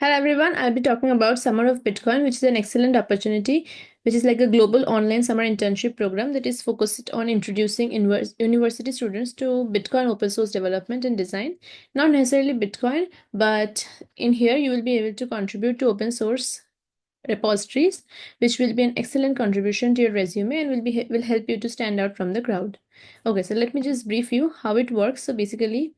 Hello everyone, I'll be talking about Summer of Bitcoin, which is an excellent opportunity, which is like a global online summer internship program that is focused on introducing university students to Bitcoin open source development and design. Not necessarily Bitcoin, but in here you will be able to contribute to open source repositories, which will be an excellent contribution to your resume and will help you to stand out from the crowd. Okay, so let me just brief you how it works. So basically,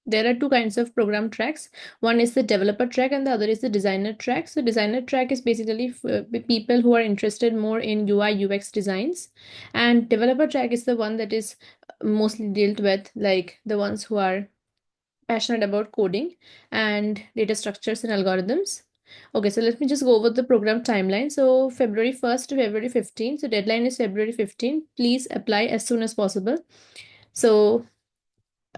there are two kinds of program tracks. One is the developer track and the other is the designer track. So designer track is basically for people who are interested more in UI UX designs, and developer track is the one that is mostly dealt with like the ones who are passionate about coding and data structures and algorithms. Okay, so let me just go over the program timeline. So February 1st to February 15th. So deadline is February 15th. Please apply as soon as possible. So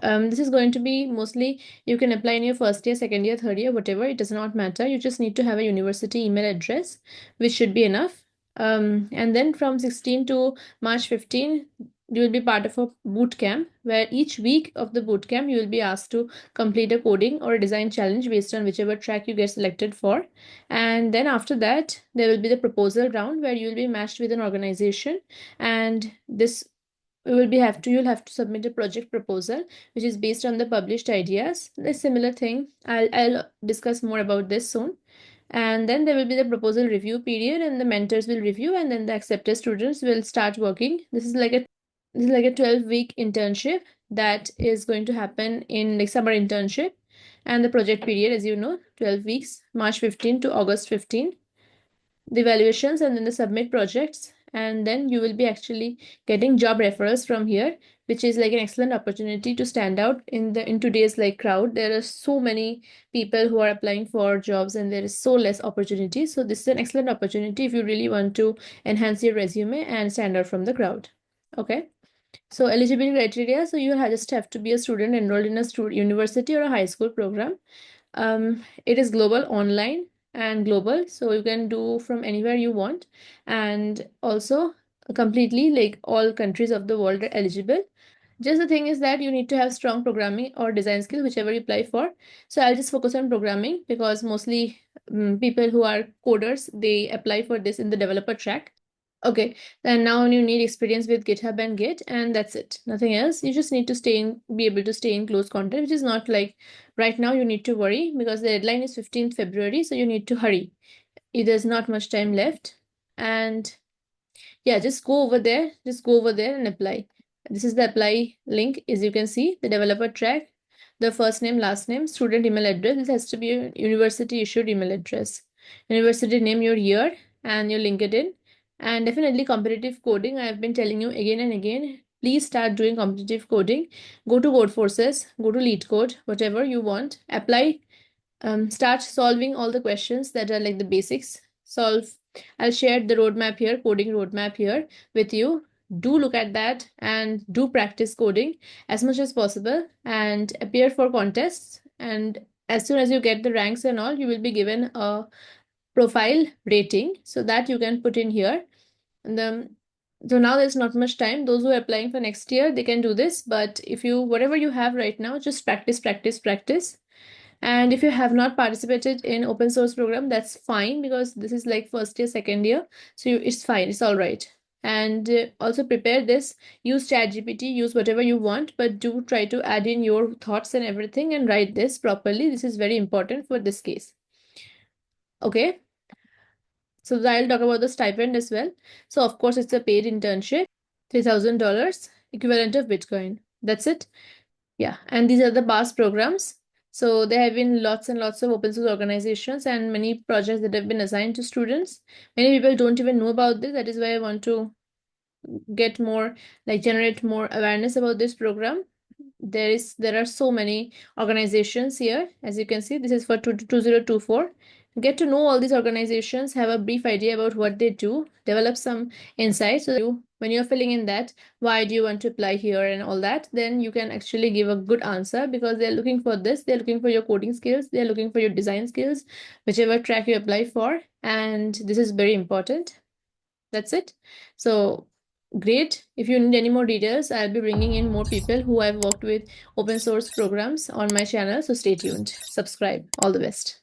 this is going to be mostly, you can apply in your first year, second year, third year, whatever. It does not matter. You just need to have a university email address, which should be enough. And then from 16 to March 15, you will be part of a boot camp where each week of the boot camp you will be asked to complete a coding or a design challenge based on whichever track you get selected for. And then after that, there will be the proposal round where you will be matched with an organization, and this you'll have to submit a project proposal which is based on the published ideas. A similar thing, I'll discuss more about this soon. And then there will be the proposal review period, and the mentors will review, and then the accepted students will start working. This is like a 12-week internship that is going to happen in like summer internship. And the project period, as you know, 12 weeks, March 15 to August 15, the evaluations, and then the submit projects. And then you will be actually getting job referrals from here, which is like an excellent opportunity to stand out in today's like crowd. There are so many people who are applying for jobs and there is so less opportunity. So this is an excellent opportunity if you really want to enhance your resume and stand out from the crowd. Okay, so eligibility criteria. So you just have to be a student enrolled in a university or a high school program. It is global, online and global, so you can do from anywhere you want, and also completely like all countries of the world are eligible. Just the thing is that you need to have strong programming or design skills, whichever you apply for. So I'll just focus on programming because mostly people who are coders, they apply for this in the developer track. Okay, then now you need experience with GitHub and Git, and that's it. Nothing else. You just need to be able to stay in close contact, which is not like right now you need to worry because the deadline is 15th February, so you need to hurry. There's not much time left. And yeah, just go over there and apply. This is the apply link. As you can see, the developer track, the first name, last name, student email address. This has to be a university issued email address. University name, your year, and your LinkedIn. And definitely competitive coding. I have been telling you again and again, please start doing competitive coding. Go to Codeforces, go to LeetCode, whatever you want. Apply, start solving all the questions that are like the basics. I'll share the roadmap here, coding roadmap here with you. Do look at that and do practice coding as much as possible and appear for contests. And as soon as you get the ranks and all, you will be given a profile rating so that you can put in here. And so now there's not much time. Those who are applying for next year, they can do this. But if you, whatever you have right now, just practice, practice, practice. And if you have not participated in open source program, that's fine because this is like first year, second year. So it's fine, it's all right. And also prepare this, use ChatGPT, use whatever you want, but do try to add in your thoughts and everything and write this properly. This is very important for this case. Okay. So I'll talk about the stipend as well. So of course, it's a paid internship, $3,000 equivalent of Bitcoin. That's it. Yeah, and these are the BAS programs. So there have been lots and lots of open source organizations and many projects that have been assigned to students. Many people don't even know about this. That is why I want to get more, like generate more awareness about this program. There are so many organizations here. As you can see, this is for 2024. Get to know all these organizations, have a brief idea about what they do, develop some insights. So when you're filling in that, why do you want to apply here and all that, then you can actually give a good answer because they're looking for this. They're looking for your coding skills. They're looking for your design skills, whichever track you apply for. And this is very important. That's it. So great. If you need any more details, I'll be bringing in more people who I've worked with open source programs on my channel. So stay tuned, subscribe. All the best.